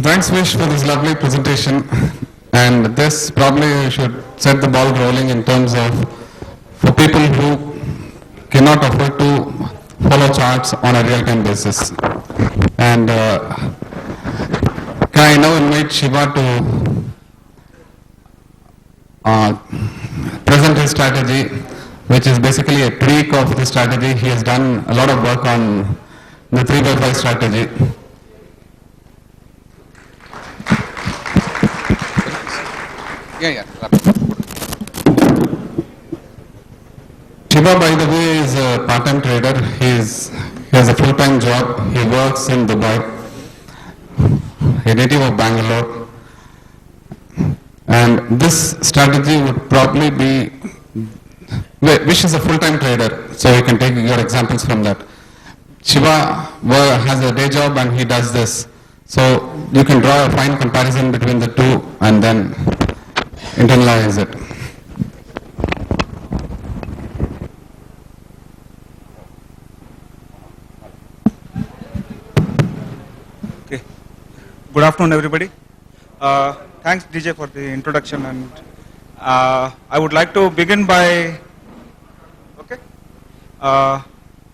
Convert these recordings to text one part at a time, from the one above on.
Thanks, Vish, for this lovely presentation. And this probably should set the ball rolling in terms of for people who cannot afford to follow charts on a real-time basis. And can I now invite Shiva to present his strategy, which is basically a tweak of the strategy. He has done a lot of work on the 3x5 strategy. Shiva, by the way, is a part-time trader. He has a full-time job. He works in Dubai, a native of Bangalore. And this strategy would probably be, Vish is a full-time trader, so you can take your examples from that. Shiva has a day job and he does this. So you can draw a fine comparison between the two and then internalize it. Okay. Good afternoon, everybody. Thanks, DJ, for the introduction. And I would like to begin by,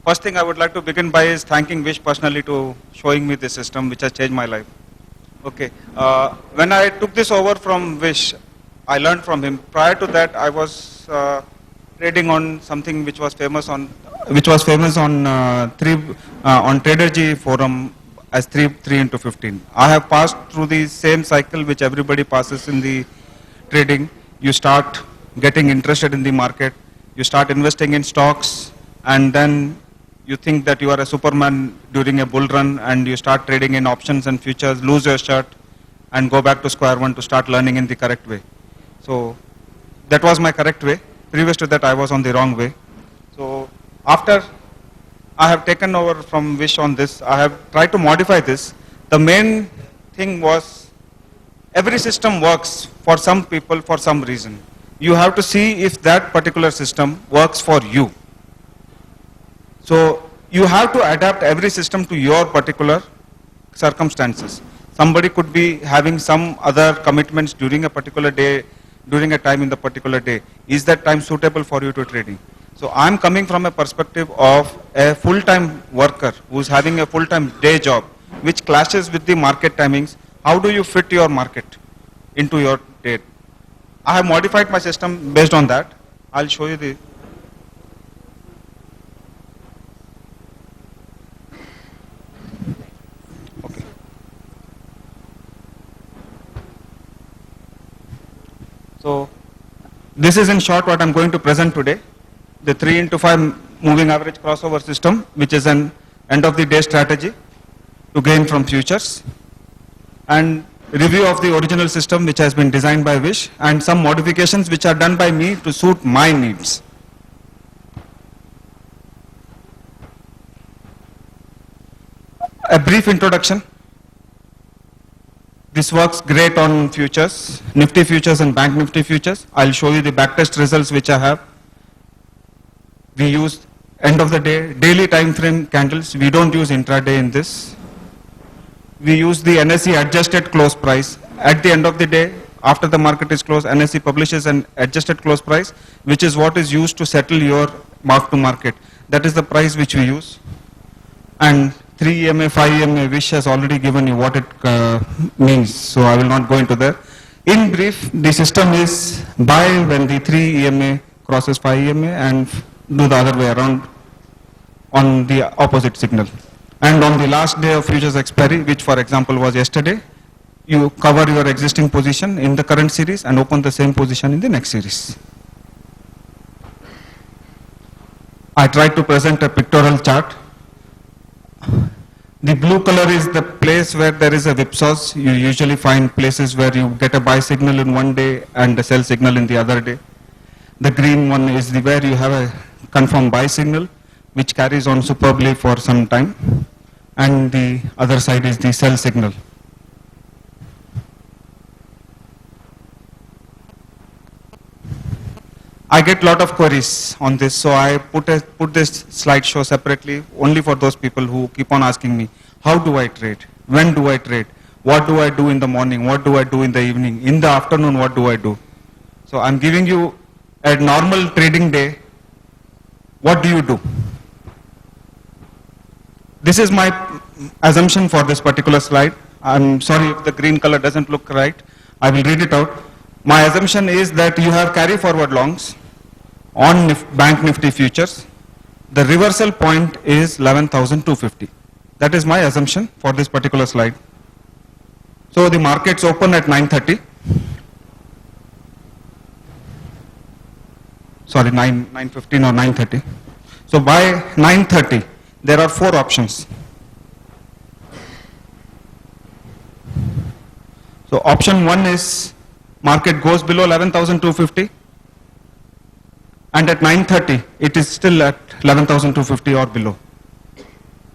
first thing I would like to begin by is thanking Vish personally to showing me this system which has changed my life. Okay. When I took this over from Vish, I learned from him. Prior to that, I was trading on something which was famous on TraderG forum as 3 into 15. I have passed through the same cycle which everybody passes in the trading. You start getting interested in the market, you start investing in stocks, and then you think that you are a superman during a bull run, and you start trading in options and futures, lose your shirt, and go back to square one to start learning in the correct way. So that was my correct way. Previous to that, I was on the wrong way. So after I have taken over from Vish on this, I have tried to modify this. The main thing was every system works for some people for some reason. You have to see if that particular system works for you. So you have to adapt every system to your particular circumstances. Somebody could be having some other commitments during a particular day, during a time in the particular day. Is that time suitable for you to trading? So I'm coming from a perspective of a full-time worker who's having a full-time day job, which clashes with the market timings. How do you fit your market into your day? I have modified my system based on that. I'll show you the. Okay. So this is in short what I'm going to present today. The 3 into 5 moving average crossover system, which is an end of the day strategy to gain from futures, and review of the original system which has been designed by Vish, and some modifications which are done by me to suit my needs. A brief introduction. This works great on futures, Nifty futures and Bank Nifty futures. I'll show you the backtest results which I have. We use end of the day, daily time frame candles. We don't use intraday in this. We use the NSE adjusted close price. At the end of the day, after the market is closed, NSE publishes an adjusted close price, which is what is used to settle your mark to market. That is the price which we use. And 3EMA, 5EMA, Vish has already given you what it means, so I will not go into that. In brief, the system is buy when the 3EMA crosses 5EMA and do the other way around on the opposite signal. And on the last day of futures expiry, which for example was yesterday, you cover your existing position in the current series and open the same position in the next series. I tried to present a pictorial chart. The blue color is the place where there is a whipsaws. You usually find places where you get a buy signal in one day and a sell signal in the other day. The green one is where you have a confirmed buy signal, which carries on superbly for some time, and the other side is the sell signal. I get a lot of queries on this, so I put this slideshow separately only for those people who keep on asking me, how do I trade? When do I trade? what do I do in the morning, what do I do in the evening, in the afternoon what do I do. So I'm giving you a normal trading day, what do you do? This is my assumption for this particular slide. I'm sorry if the green color doesn't look right. I will read it out. My assumption is that you have carry forward longs on bank nifty futures. The reversal point is 11,250. That is my assumption for this particular slide. So the markets open at 9:30. Sorry, 9:15 or 9:30. So by 9:30, there are 4 options. So option 1 is market goes below 11,250, and at 9:30 it is still at 11,250 or below.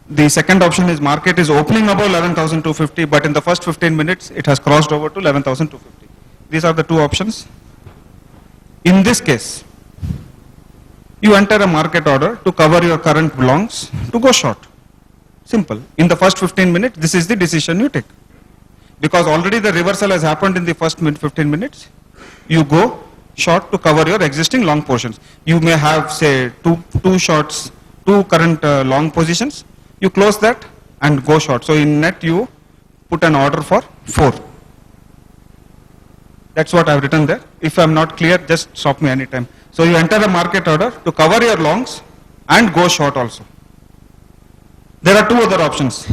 The second option is market is opening above 11,250, but in the first 15 minutes it has crossed over to 11,250. These are the 2 options. In this case, you enter a market order to cover your current longs to go short. Simple. In the first 15 minutes, this is the decision you take. Because already the reversal has happened in the first 15 minutes, you go short to cover your existing long portions. You may have, say, two shorts, 2 current long positions. You close that and go short. So in net, you put an order for 4. That's what I've written there. If I'm not clear, just stop me anytime. So you enter a market order to cover your longs and go short also. There are 2 other options.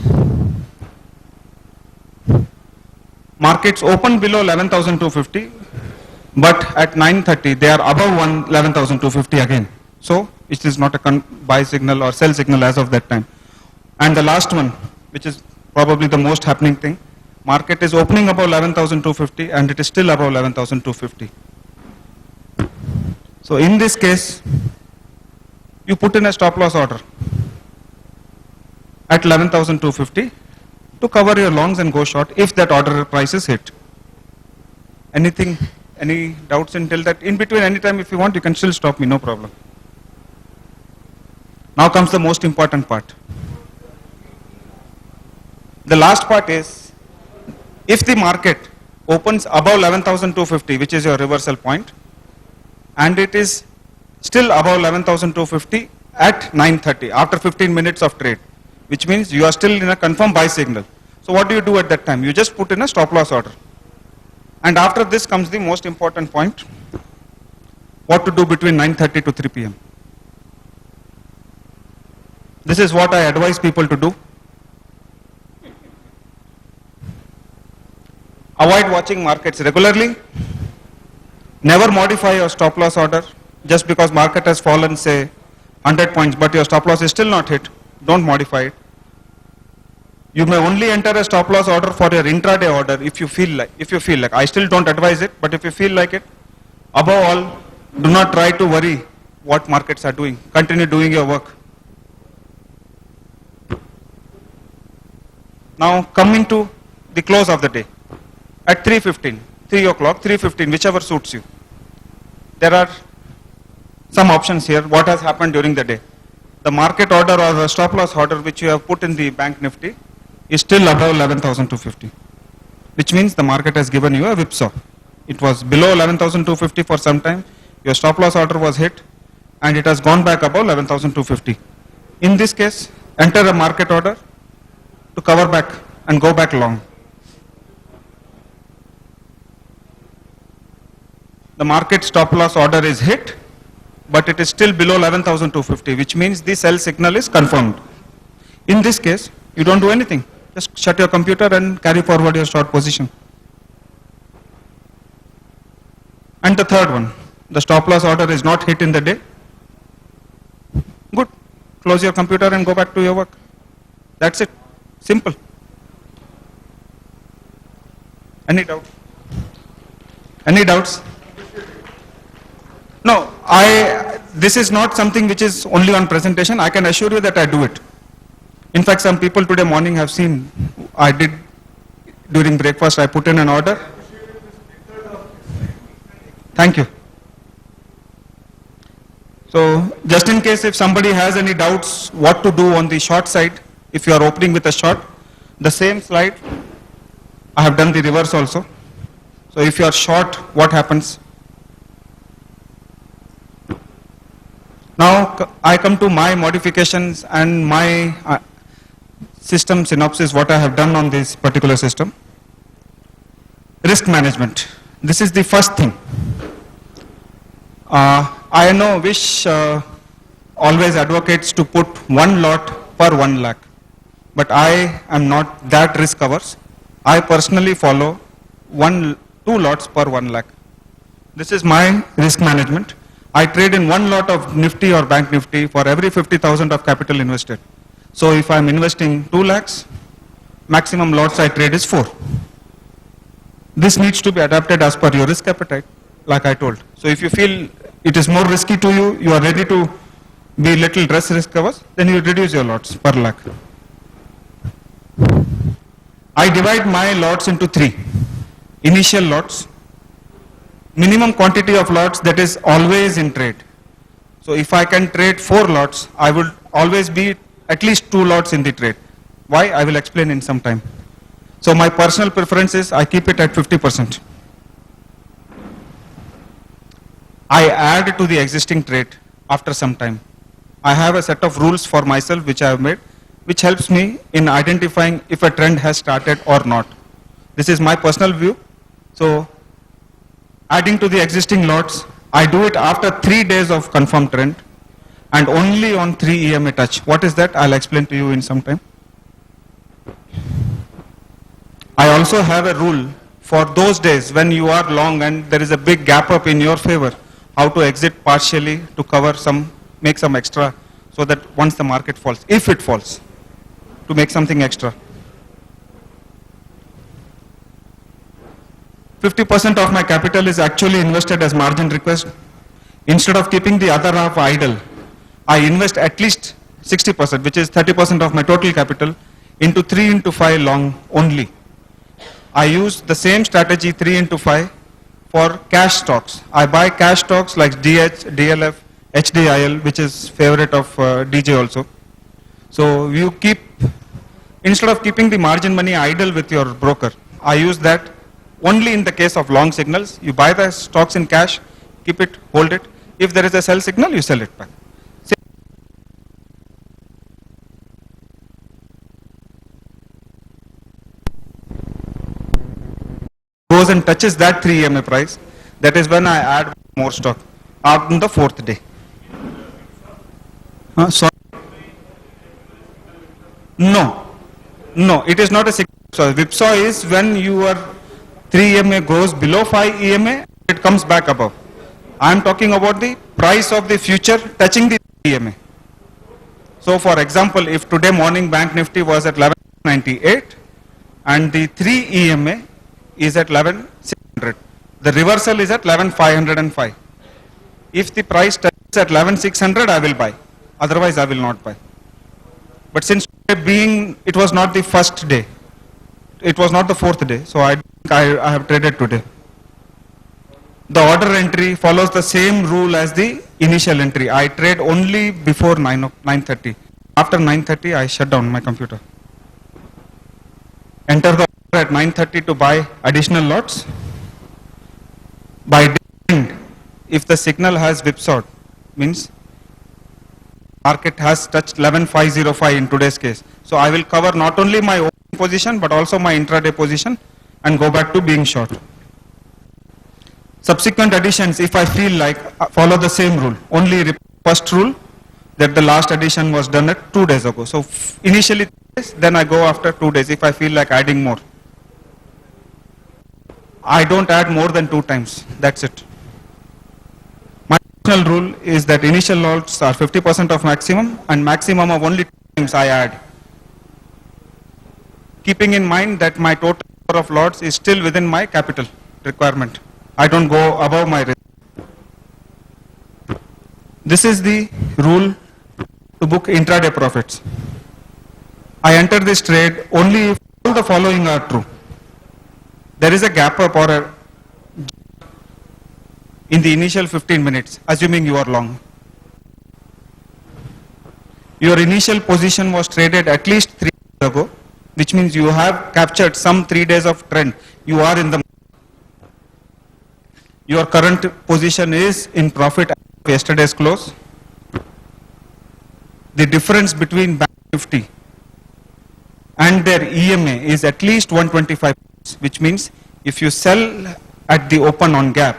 Markets open below 11,250, but at 9:30 they are above 11,250 again. So it is not a buy signal or sell signal as of that time. And the last one, which is probably the most happening thing, market is opening above 11,250 and it is still above 11,250. So in this case, you put in a stop loss order at 11,250 to cover your longs and go short if that order price is hit. Anything, any doubts until that? In between, anytime if you want, you can still stop me, no problem. Now comes the most important part. The last part is, if the market opens above 11,250, which is your reversal point, and it is still above 11,250 at 9:30 after 15 minutes of trade, which means you are still in a confirmed buy signal. So what do you do at that time? You just put in a stop loss order. And after this comes the most important point, what to do between 9:30 to 3 p.m. This is what I advise people to do. Avoid watching markets regularly. Never modify your stop loss order just because market has fallen, say, 100 points, but your stop loss is still not hit. Don't modify it. You may only enter a stop loss order for your intraday order if you feel like. I still don't advise it, but if you feel like it, above all, do not try to worry what markets are doing. Continue doing your work. Now coming to the close of the day. At 3:15, 3 o'clock, 3:15, whichever suits you. There are some options here, what has happened during the day. The market order or the stop loss order which you have put in the bank nifty is still above 11,250, which means the market has given you a whipsaw. It was below 11,250 for some time, your stop loss order was hit and it has gone back above 11,250. In this case, enter a market order to cover back and go back long. The market stop loss order is hit, but it is still below 11,250, which means the sell signal is confirmed. In this case, you don't do anything. Just shut your computer and carry forward your short position. And the third one, the stop loss order is not hit in the day. Good. Close your computer and go back to your work. That's it. Simple. Any doubt? Any doubts? No, this is not something which is only on presentation. I can assure you that I do it. In fact, some people today morning have seen, I did during breakfast, I put in an order. Thank you. So, just in case if somebody has any doubts what to do on the short side, if you are opening with a short, the same slide I have done the reverse also. So if you are short, what happens? Now I come to my modifications and my system synopsis, what I have done on this particular system. Risk management. This is the first thing. I know which always advocates to put one lot per 1 lakh. But I am not that risk averse. I personally follow 2 lots per 1 lakh. This is my risk management. I trade in 1 lot of Nifty or Bank Nifty for every 50,000 of capital invested. So if I am investing 2 lakhs, maximum lots I trade is 4. This needs to be adapted as per your risk appetite, like I told. So if you feel it is more risky to you, you are ready to be little less risk averse, then you reduce your lots per lakh. I divide my lots into 3. Initial lots, minimum quantity of lots that is always in trade. So if I can trade 4 lots, I would always be at least 2 lots in the trade. Why? I will explain in some time. So my personal preference is I keep it at 50%. I add to the existing trade after some time. I have a set of rules for myself which I have made, which helps me in identifying if a trend has started or not. This is my personal view. So adding to the existing lots, I do it after 3 days of confirmed trend and only on 3ematouch. What is that? I'll explain to you in some time. I also have a rule for those days when you are long and there is a big gap up in your favor, how to exit partially to cover some, make some extra, so that once the market falls, if it falls, to make something extra. 50% of my capital is actually invested as margin request. Instead of keeping the other half idle, I invest at least 60%, which is 30% of my total capital, into 3 into 5 long only. I use the same strategy 3 into 5 for cash stocks. I buy cash stocks like DH, DLF, HDIL, which is favorite of DJ also. So you keep, instead of keeping the margin money idle with your broker, I use that only in the case of long signals. You buy the stocks in cash, keep it, hold it. If there is a sell signal, you sell it back. Goes and touches that 3 EMA price, that is when I add more stock on the 4th day. Sorry. No, it is not a signal. So whipsaw is when your 3 EMA goes below 5 EMA, it comes back above. I am talking about the price of the future touching the EMA. So for example, if today morning Bank Nifty was at 1198 and the 3 EMA is at 11,600. The reversal is at 11,505. If the price touches at 11,600, I will buy. Otherwise, I will not buy. But since it was not the first day, it was not the 4th day, so I have traded today. The order entry follows the same rule as the initial entry. I trade only before 9:30. After 9:30, I shut down my computer. Enter the at 9:30 to buy additional lots. By day end, if the signal has whipsawed, means market has touched 11,505 in today's case. So I will cover not only my own position but also my intraday position and go back to being short. Subsequent additions, if I feel like, follow the same rule. Only first rule that the last addition was done at 2 days ago. So initially 3 days, then I go after 2 days if I feel like adding more. I don't add more than 2 times. That's it. My personal rule is that initial lots are 50% of maximum and maximum of only 2 times I add. Keeping in mind that my total number of lots is still within my capital requirement. I don't go above my risk. This is the rule to book intraday profits. I enter this trade only if all the following are true. There is a gap up or in the initial 15 minutes, assuming you are long. Your initial position was traded at least 3 days ago which means you have captured some 3 days of trend. You are in the, your current position is in profit at yesterday's close. The difference between Bank Nifty and their EMA is at least 125 points, which means if you sell at the open on gap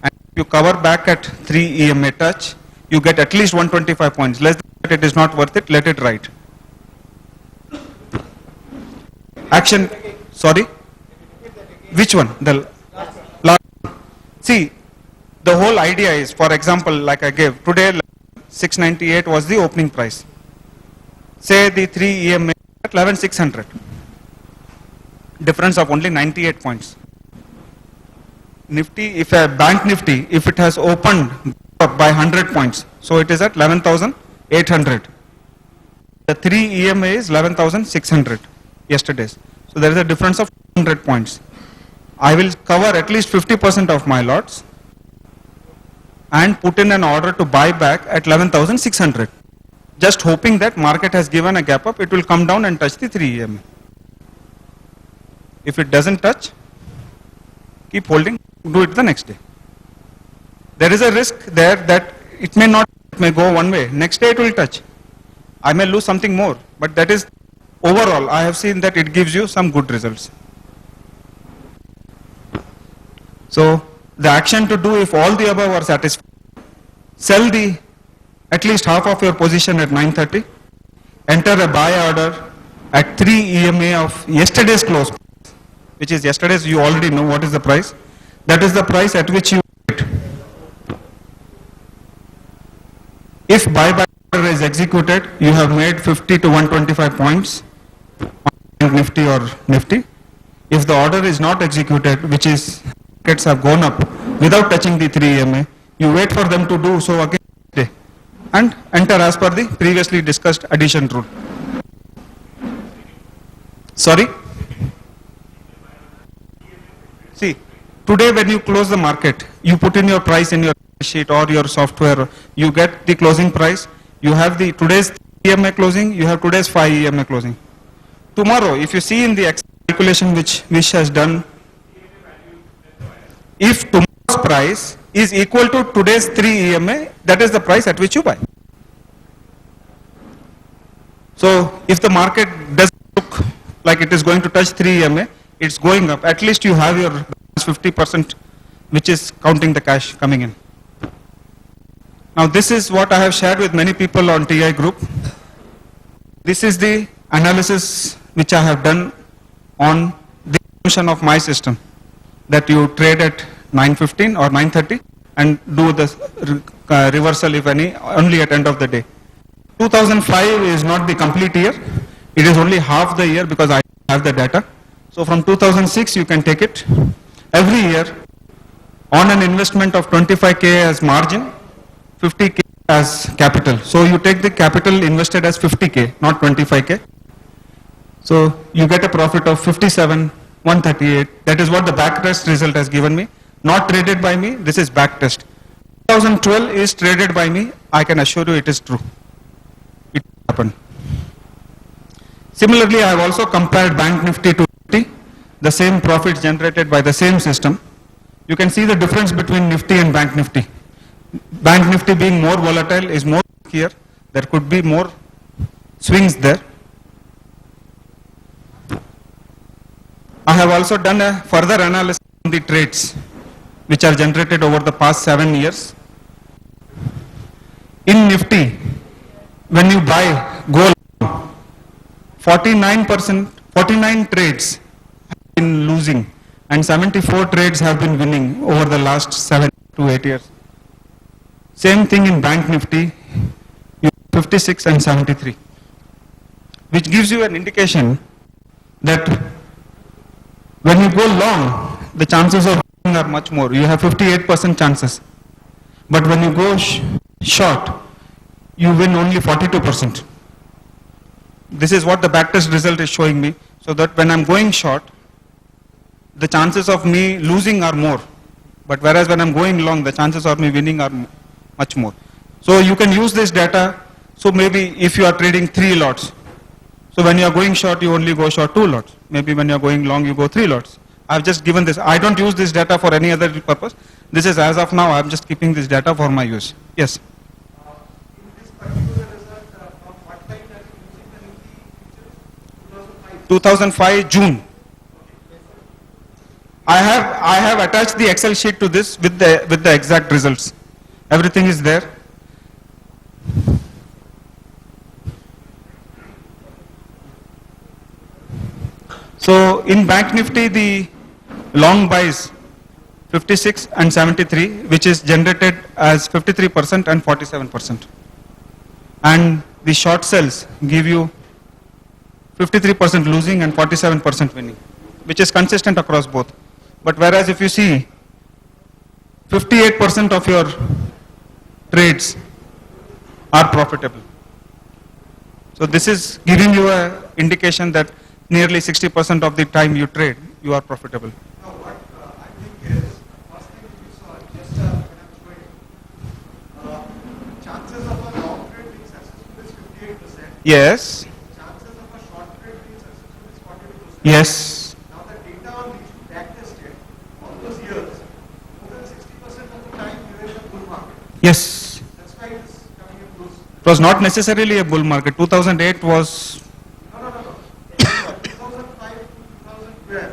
and you cover back at 3 EMA touch, you get at least 125 points. Less than that, it is not worth it. Let it ride. Action. Sorry? Which one? The last. See, the whole idea is, for example, like I gave, today 698 was the opening price. Say the 3 EMA at 11,600. Difference of only 98 points. Nifty, if a bank Nifty, if it has opened up by 100 points, so it is at 11,800. The 3 EMA is 11,600 yesterday's. So there is a difference of 100 points. I will cover at least 50% of my lots and put in an order to buy back at 11,600. Just hoping that market has given a gap up, it will come down and touch the 3 EMA. If it doesn't touch, keep holding, do it the next day. There is a risk there that it may not, it may go one way. Next day it will touch. I may lose something more, but that is overall, I have seen that it gives you some good results. So the action to do if all the above are satisfied, sell the at least half of your position at 9:30, enter a buy order at 3 EMA of yesterday's close, which is yesterday's, you already know what is the price. That is the price at which you wait. If buyback order is executed, you have made 50 to 125 points on Nifty or Nifty. If the order is not executed, which is markets have gone up without touching the 3 EMA, you wait for them to do so again and enter as per the previously discussed addition rule. Sorry? See, today when you close the market, you put in your price in your sheet or your software, you get the closing price, you have the today's EMA closing, you have today's 5 EMA closing. Tomorrow, if you see in the calculation which Vish has done, if tomorrow's price is equal to today's 3 EMA, that is the price at which you buy. So if the market doesn't look like it is going to touch 3 EMA, it's going up, at least you have your 50% which is counting the cash coming in. Now this is what I have shared with many people on TI group. This is the analysis which I have done on the function of my system, that you trade at 9:15 or 9:30 and do the reversal if any only at end of the day. 2005 is not the complete year, it is only half the year because I have the data. So from 2006 you can take it every year on an investment of 25k as margin, 50k as capital. So you take the capital invested as 50k, not 25k. So you get a profit of 57,138. That is what the backtest result has given me. Not traded by me, this is backtest. 2012 is traded by me, I can assure you it is true. It happened. Similarly, I have also compared Bank Nifty to Nifty, the same profits generated by the same system. You can see the difference between Nifty and Bank Nifty. Bank Nifty being more volatile is more here, there could be more swings there. I have also done a further analysis on the trades which are generated over the past 7 years. In Nifty, when you buy gold, 49 trades have been losing and 74 trades have been winning over the last 7 to 8 years. Same thing in Bank Nifty, 56 and 73, which gives you an indication that when you go long, the chances of winning are much more. You have 58% chances. But when you go short, you win only 42%. This is what the backtest result is showing me. So that when I'm going short, the chances of me losing are more. But whereas when I'm going long, the chances of me winning are much more. So you can use this data. So maybe if you are trading 3 lots, So when you are going short, you only go short 2 lots. Maybe when you are going long, you go 3 lots. I have just given this. I don't use this data for any other purpose. This is as of now, I am just keeping this data for my use. Yes. In this particular result, from what time are you using the Nifty futures? 2005 June. I have attached the Excel sheet to this with the exact results. Everything is there. So in Bank Nifty, the long buys 56 and 73, which is generated as 53% and 47%. And the short sells give you 53% losing and 47% winning, which is consistent across both. But whereas if you see 58% of your trades are profitable. So this is giving you an indication that nearly 60% of the time you trade, you are profitable. Now, what I think is, first thing you saw, just when I'm showing, chances of a long trade being successful is 58%. Yes. Chances of a short trade being successful is 42%. Yes. Now, the data on which you backtested all those years, more than 60% of the time you were in the bull market. Yes. That's why it is coming in close. It was not necessarily a bull market. 2008 was. No. 2005 to 2012, if you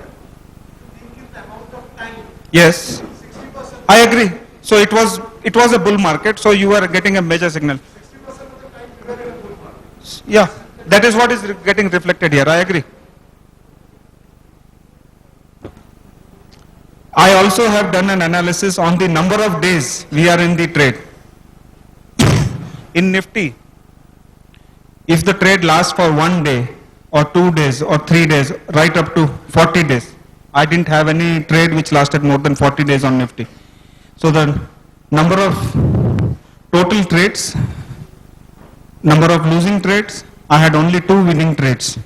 think in the amount of time, Yes. 60%. I agree. So it was a bull market. So you are getting a major signal. 60% of the time you were in a bull market. Yeah. That is what is getting reflected here. I agree. I also have done an analysis on the number of days we are in the trade. In Nifty, if the trade lasts for 1 day or 2 days or 3 days, right up to 40 days, I didn't have any trade which lasted more than 40 days on Nifty. So the number of total trades, number of losing trades, I had only 2 winning trades.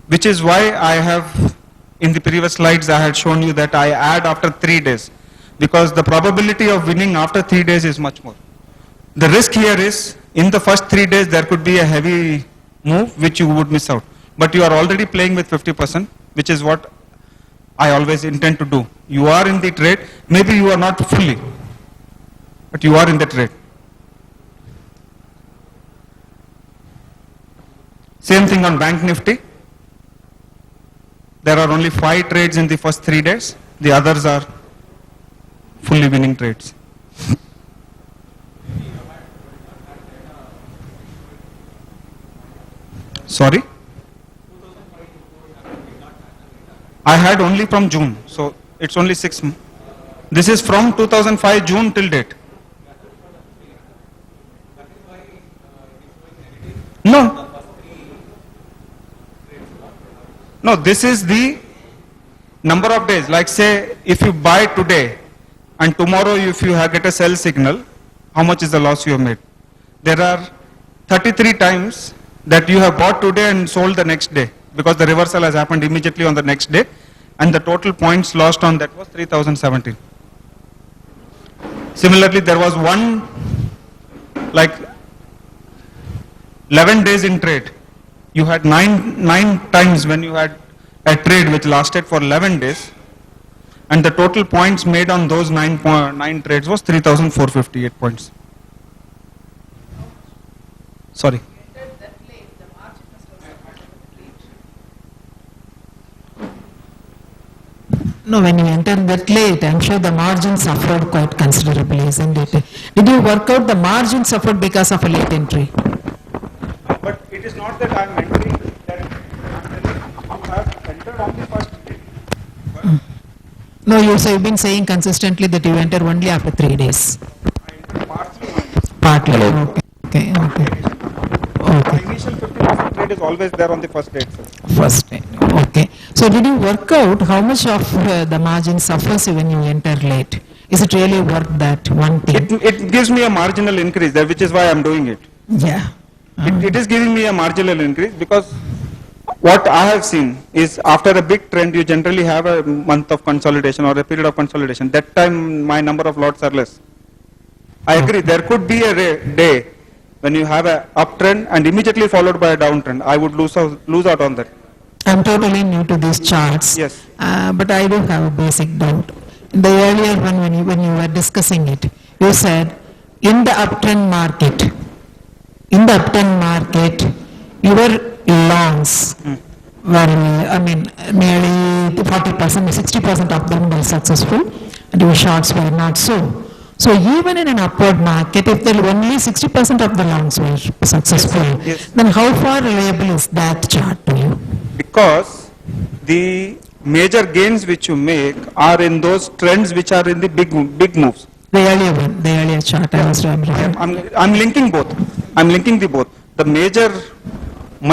Which is why I have, in the previous slides, I had shown you that I add after 3 days. Because the probability of winning after 3 days is much more. The risk here is, in the first 3 days, there could be a heavy move which you would miss out. But you are already playing with 50%, which is what I always intend to do. You are in the trade, maybe you are not fully, but you are in the trade. Same thing on Bank Nifty. There are only 5 trades in the first 3 days. The others are fully winning trades. Sorry? I had only from June, so it's only 6 months. This is from 2005 June till date. No. No, this is the number of days. Like say, if you buy today and tomorrow if you get a sell signal, how much is the loss you have made? There are 33 times that you have bought today and sold the next day because the reversal has happened immediately on the next day and the total points lost on that was 3017. Similarly, there was one like 11 days in trade. You had nine times when you had a trade which lasted for 11 days and the total points made on those 9 trades was 3458 points. Sorry. No, when you enter that late, I'm sure the margin suffered quite considerably, isn't it? Did you work out the margin suffered because of a late entry? But it is not that I am entering that you have entered on the first day. No, you've been saying consistently that you enter only after 3 days. I entered partially. Partly, okay. The initial 50% trade is always there on the first day itself. First day, okay. So did you work out how much of the margin suffers when you enter late? Is it really worth that one thing? It gives me a marginal increase there, which is why I am doing it. Yeah. It is giving me a marginal increase because what I have seen is after a big trend, you generally have a month of consolidation or a period of consolidation. That time, my number of lots are less. I agree, there could be a day when you have a uptrend and immediately followed by a downtrend, I would lose out on that. I'm totally new to these charts. Yes. But I do have a basic doubt. In the earlier one, when you were discussing it, you said in the uptrend market, your longs were, nearly 40%, 60% of them were successful, and your shorts were not so. So even in an upward market, if there only 60% of the longs were successful, Yes. then how far reliable is that chart to you? Because the major gains which you make are in those trends which are in the big moves. The earlier chart I was referring. I'm linking both. I'm linking the both. The major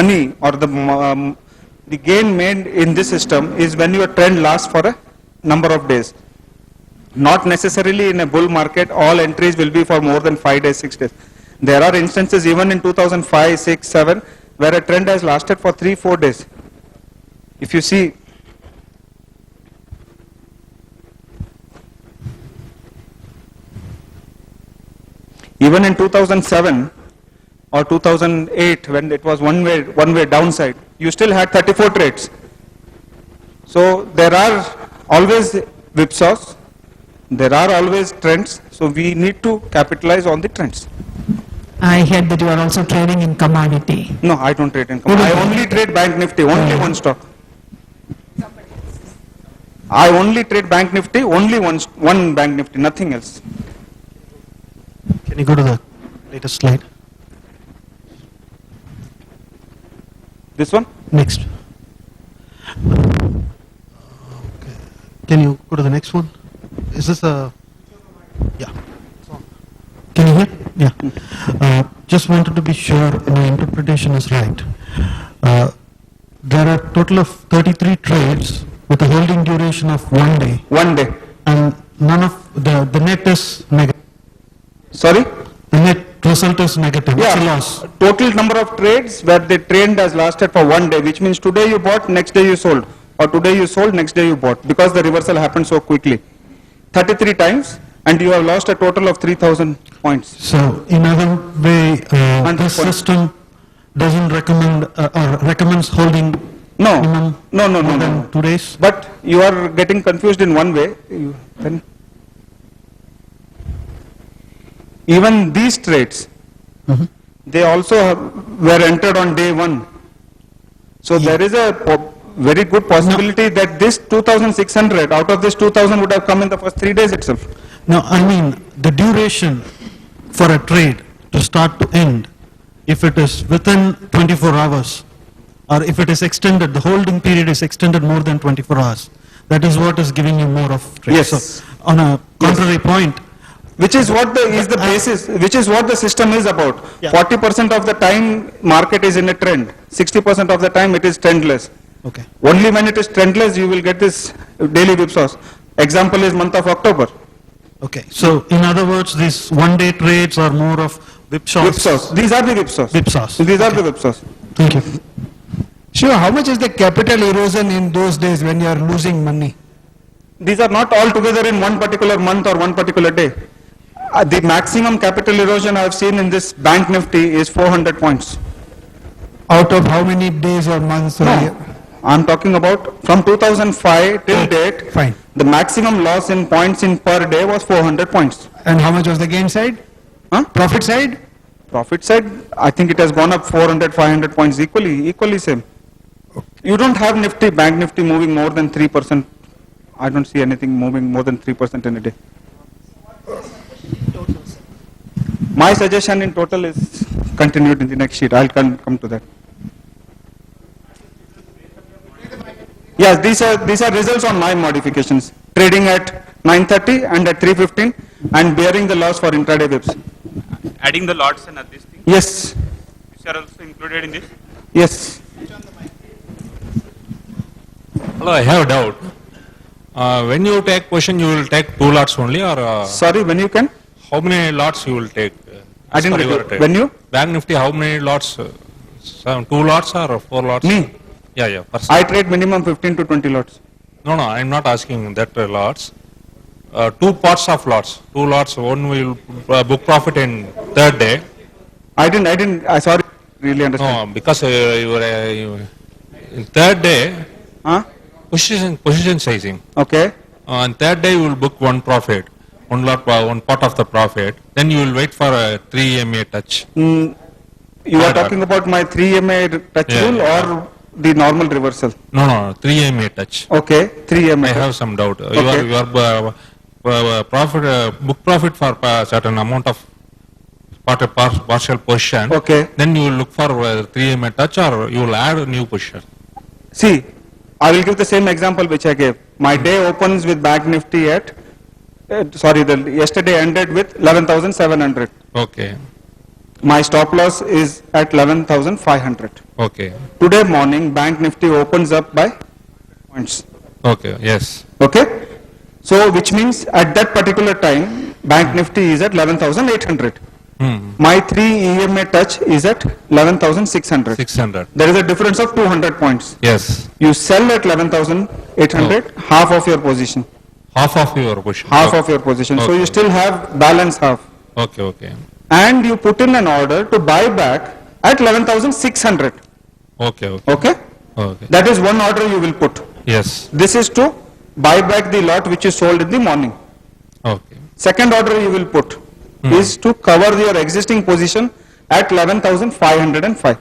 money or the gain made in this system is when your trend lasts for a number of days. Not necessarily in a bull market, all entries will be for more than 5 days, 6 days. There are instances even in 2005, 6, 7, where a trend has lasted for 3, 4 days. If you see, even in 2007 or 2008, when it was one way downside, you still had 34 trades. So there are always whipsaws, there are always trends, so we need to capitalize on the trends. I heard that you are also trading in commodity. No, I don't trade in commodity. I only trade Bank Nifty, only one stock. I only trade Bank Nifty, only one Bank Nifty, nothing else. Can you go to the latest slide? This one? Next. Okay. Can you go to the next one? Is this a... Yeah. Can you hear? Yeah. Just wanted to be sure my interpretation is right. There are a total of 33 trades with a holding duration of 1 day. 1 day. And none of the net is negative. Sorry? The net result is negative. It's a loss. Total number of trades where the trend has lasted for 1 day, which means today you bought, next day you sold, or today you sold, next day you bought, because the reversal happened so quickly. 33 times, and you have lost a total of 3,000 points. So, in other way, this system doesn't recommend or recommends holding No, more no. than 2 days. But you are getting confused in one way. Even these trades, they also were entered on day 1. So there is a very good possibility that this 2,600 out of this 2,000 would have come in the first 3 days itself. No, I mean the duration for a trade to start to end, if it is within 24 hours or if it is extended, the holding period is extended more than 24 hours. That is what is giving you more of trade. Yes. So, on a contrary point, Which is what is the basis, which is what the system is about. Yeah. 40% of the time market is in a trend, 60% of the time it is trendless. okay. Only when it is trendless you will get this daily whipsaws. Example is month of October. Okay. So, in other words, these 1 day trades are more of whipsaws. Whipsaws. These are the whipsaws. Whipsaws. These are Okay. the whipsaws. Thank you. Shiva, how much is the capital erosion in those days when you are losing money? These are not all together in one particular month or one particular day. The maximum capital erosion I have seen in this Bank Nifty is 400 points. Out of how many days or months or year? No, I'm talking about from 2005 till date. Fine. The maximum loss in points in per day was 400 points. And how much was the gain side? Huh? Profit side? Profit side, I think it has gone up 400, 500 points equally same. You don't have Nifty, Bank Nifty moving more than 3%. I don't see anything moving more than 3% in a day. My suggestion in total is continued in the next sheet. I'll come to that. Yes, these are results on my modifications. Trading at 9:30 and at 3:15 and bearing the loss for intraday whips. Adding the lots and these things, Yes, which are also included in this. yes. Hello, I have a doubt. When you take position, you will take 2 lots only, or Sorry, when you can? how many lots you will take? I as didn't per get your you. trade? When you? Bank Nifty, how many lots? 2 lots or 4 lots? Me? Yeah, person. I trade minimum 15 to 20 lots. No, I am not asking that lots. 2 parts of lots. 2 lots, one will book profit in 3rd day, I sorry, really understand. No, because in third day, Huh? position sizing. Okay. On third day, you will book one profit, one part of the profit. Then you will wait for a 3 EMA touch. You are Right. talking about my 3 EMA touch Yeah, rule yeah. or the normal reversal? No, 3 EMA touch. Okay, 3 EMA. I have some doubt. Okay. Your profit, book profit for a certain amount of partial position. Okay. Then you will look for 3 EMA touch, or you will add a new position. See, I will give the same example which I gave. My day opens with Bank Nifty at, yesterday ended with 11,700. Okay. My stop loss is at 11,500. Okay. Today morning, Bank Nifty opens up by points. Okay. Yes. Okay? So, which means at that particular time, Bank Nifty is at 11,800. My 3 EMA touch is at 11,600. 600. There is a difference of 200 points. Yes. You sell at 11,800, half of your position. Half of your position. Half of your position. So Okay. you still have balance half. Okay. Okay. And you put in an order to buy back at 11,600. Okay. Okay. Okay? Okay. That is one order you will put. Yes. This is to buy back the lot which you sold in the morning. Okay. Second order you will put is to cover your existing position at 11,505.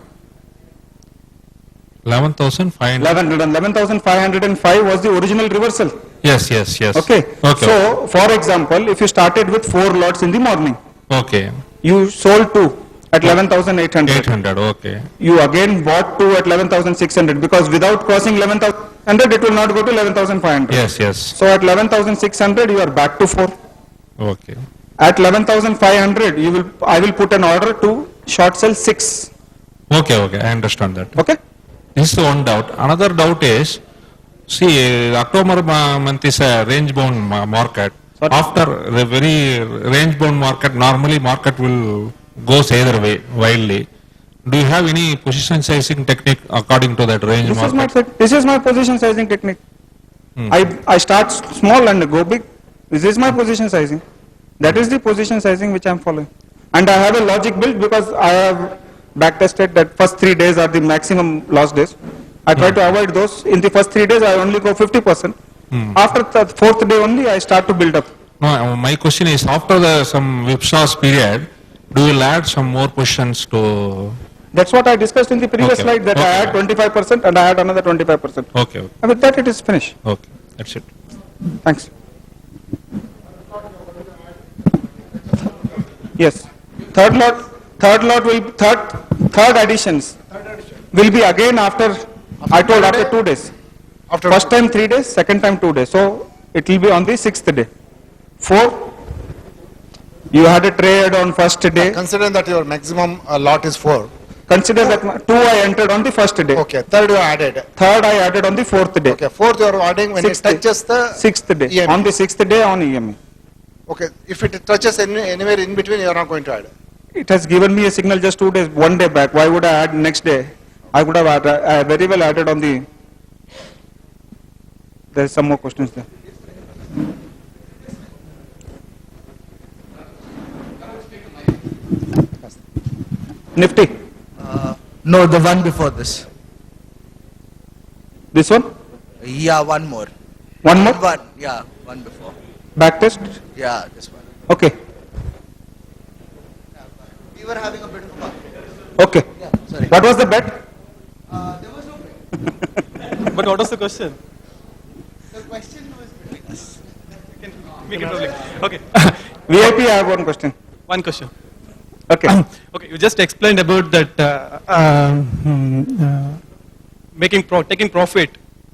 11,500. 11,505 was the original reversal. Yes. Yes. Yes. Okay. Okay. So, for example, if you started with 4 lots in the morning, Okay. you sold 2 at 11,800. 800. Okay. You again bought 2 at 11,600 because without crossing 11,100 it will not go to 11,500. Yes. Yes. So at 11,600 you are back to 4. Okay. At 11,500 I will put an order to short sell 6. Okay. Okay. I understand that. Okay? This is one doubt. Another doubt is, see, October month is a range-bound market. Sorry? After the very range-bound market, normally market will goes either way, wildly. Do you have any position sizing technique according to that range market? This is my position sizing technique. I start small and go big. This is my position sizing. That is the position sizing which I am following. And I have a logic built because I have backtested that first 3 days are the maximum loss days. I try to avoid those. In the first 3 days I only go 50%. After the 4th day only I start to build up. No, my question is, after some whipsaws period, do you add some more positions to? That's what I discussed in the previous Okay. slide that I had 25% and I had another 25%. Okay. Okay. And with that it is finished. Okay. That's it. Thanks. Yes. Third additions will be again after, I told after 2 days. First time 3 days, second time 2 days. So it will be on the 6th day. 4, you had a trade on first day. Considering that your maximum lot is 4. Consider that 2 I entered on the first day. Okay, third you added. Third I added on the 4th day. Okay, fourth you are adding when it Sixth day. touches the 6th day. EMA. On the 6th day on EMA. Okay, if it touches anywhere in between, you are not going to add. It has given me a signal just 2 days, 1 day back. Why would I add next day? I could have very well added on the. There is some more questions there. Nifty. No, the one before this. This one? Yeah, one more. One more? One, yeah, one before. Back test? Yeah, this one. Okay. We were having a bit of a bug. Okay. Yeah, sorry. What was the bet? There was no break. But what was the question? The question was between us. Make it public. Okay. VIP, I have one question. One question. Okay. Okay, you just explained about that taking profit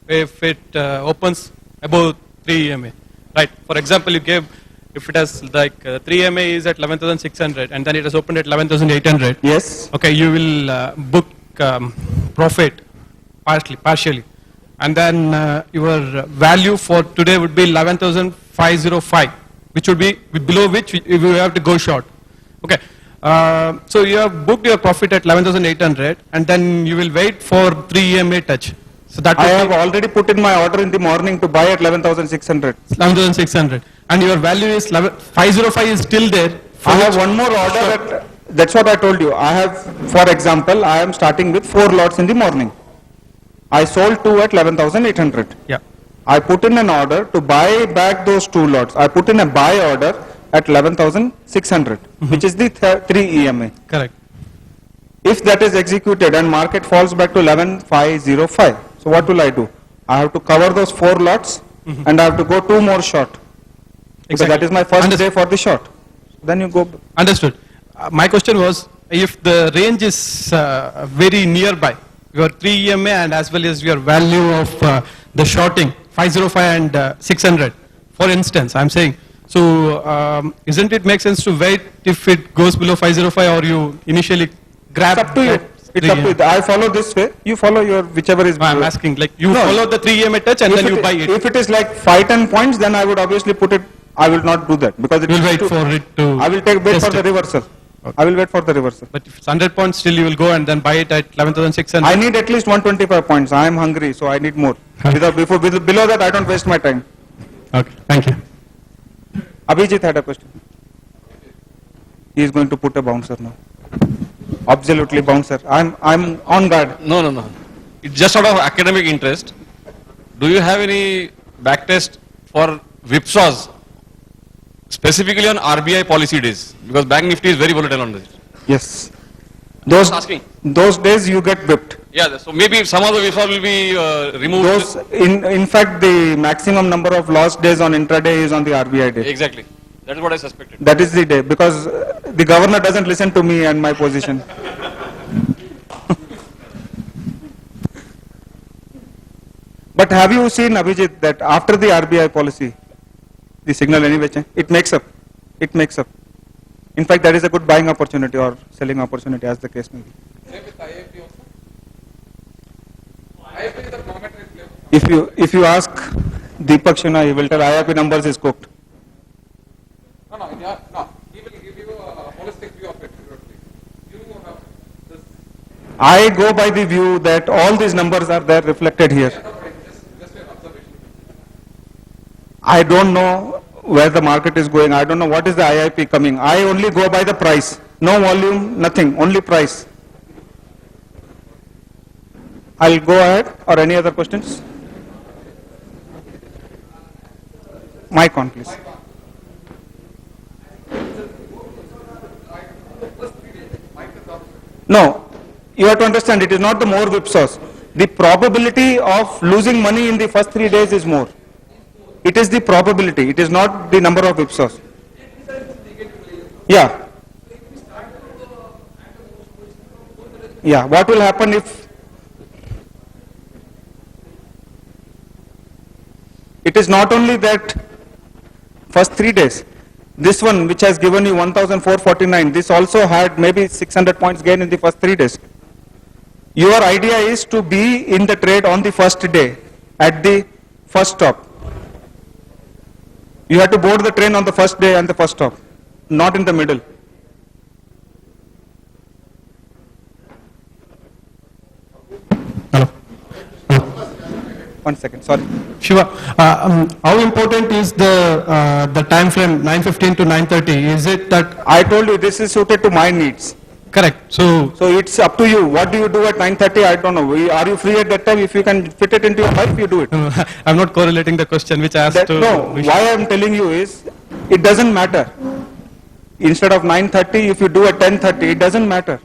if it opens above 3 EMA, right? For example, you gave if it has like 3 EMA is at 11,600 and then it has opened at 11,800. Yes. Okay, you will book profit partially, and then your value for today would be 11,505, which would be below which you have to go short. Okay. So you have booked your profit at 11,800 and then you will wait for 3 EMA touch. So that I have already put in my order in the morning to buy at 11,600. 11,600 and your value is 505 is still there. I have one more order at That's what I told you. I have, for example, I am starting with 4 lots in the morning. I sold 2 at 11,800. Yeah. I put in an order to buy back those 2 lots. I put in a buy order at 11,600, which is the 3 EMA. Correct. If that is executed and market falls back to 11,505, so what will I do? I have to cover those 4 lots and I have to go 2 more short. Because Exactly. that is my first day for the short. Then you go. Understood. My question was, if the range is very nearby, your 3 EMA and as well as your value of the shorting, 505 and 600, for instance, I'm saying, so isn't it make sense to wait if it goes below 505, or you initially grab It's up to you. that It's 3 up to you. I follow this way. You follow your whichever is. No, I'm asking, like you No. follow the 3 EMA touch and If then you it- buy it. If it is like 5-10 points, then I would obviously put it. I will not do that because it You'll is wait too- for it to I will wait test for the it. reversal. I will wait for the reversal. But if it's 100 points, still you will go and then buy it at 11,600. I need at least 125 points. I am hungry, so I need more. Below that, I don't waste my time. Okay, thank you. Abhijit had a question. He is going to put a bouncer now. Absolutely bouncer. I'm on guard. No. It's just out of academic interest. Do you have any backtest for whipsaws, specifically on RBI policy days? Because Bank Nifty is very volatile on this. Yes. Just asking. Those days you get whipped. Yeah, so maybe some of the whipsaws will be removed. Those, in fact, the maximum number of lost days on intraday is on the RBI day. Exactly. That is what I suspected. That is the day, because the governor doesn't listen to me and my position. But have you seen, Abhijit, that after the RBI policy, the signal anyway, it makes up. It makes up. In fact, that is a good buying opportunity or selling opportunity, as the case may be. If you ask Deepak Shina, he will tell IIP numbers is cooked. No, he will give you a holistic view of it. You have this. I go by the view that all these numbers are there reflected here. Just an observation. I don't know where the market is going. I don't know what is the IIP coming. I only go by the price. No volume, nothing, only price. I'll go ahead, or any other questions? Mic on, please. No, you have to understand, it is not the more whipsaws. The probability of losing money in the first 3 days is more. It is the probability, it is not the number of whipsaws. Yeah. Yeah, what will happen if it is not only that first 3 days, this one which has given you 1,449, this also had maybe 600 points gain in the first 3 days. Your idea is to be in the trade on the first day, at the first stop. You have to board the train on the first day and the first stop, not in the middle. Hello. 1 second, sorry. Shiva, how important is the time frame 9:15 to 9:30? Is it that I told you this is suited to my needs. correct? So it's up to you. What do you do at 9:30? I don't know. Are you free at that time? If you can fit it into your life, you do it. I'm not correlating the question which I asked to. No, why I am telling you is, it doesn't matter. Instead of 9:30, if you do at 10:30, it doesn't matter.